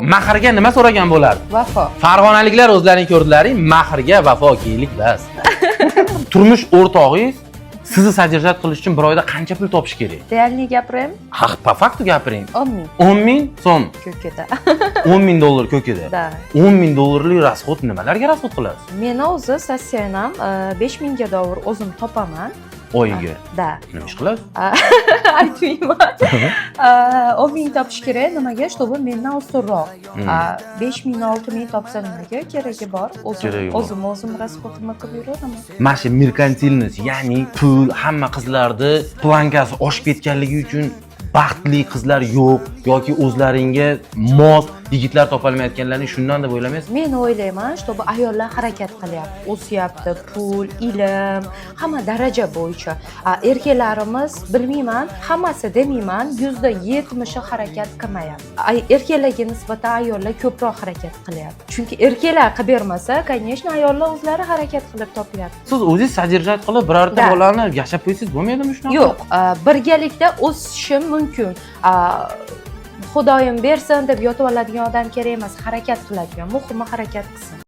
Mahrga nima so'ragan bo'lardi? Vafo. Farg'onaliklar o'zlaring ko'rdilaring, mahrga vafo kerak bas. Turmush o'rtog'ingiz sizni sodержать qilish uchun bir oyda qancha pul topish kerak? Realniy gapirim, Po faktu gapiring. 10 ming 10 ming so'm, ko'kida. 10 ming dollar ko'kida. Da. 10 ming dollarlik rasxod nimalarga rasxod qilasiz? Meni o'zi sotsiyanam 5 mingga dollar o'zim topaman. Oyiga. Da. Nima ish qilasiz? Aytmayman. 10 ming topish kerak, nimaga? Чтобы mendan ustunroq. 5 ming, 6 ming topsa nimaga? Keragi bor. O'zim rasxodimni qilib yuraman. Mana shu merkantilnost, ya'ni pul hamma qizlarda plankasi oshib ketganligi uchun baxtli qizlar yo'q yoki o'zlaringga mos yigitlar topolmayotganlarni shundan deb o'ylamaysiz? Men o'ylayman, чтобы ayollar harakat qilyapti. O'syapti, pul, ilm, hamma daraja bo'yicha. Erkaklarimiz bilmayman, hammasi demayman, 70% harakat qilmayapti. Erkaklarga nisbatan ayollar ko'proq harakat qilyapti. Chunki erkaklar qilib bermasa, конечно, ayollar o'zlari harakat qilib topyapti. Siz o'zingiz sodержать qilib birorta bolani yashab qo'ysangiz bo'lmaydimi shunaqa? Yo'q, birgalikda o'sishim mumkin. Xudoyim bersin deb yotib oladigan odam kerak emas, harakat qiladigan. Muhimi harakat qilsin.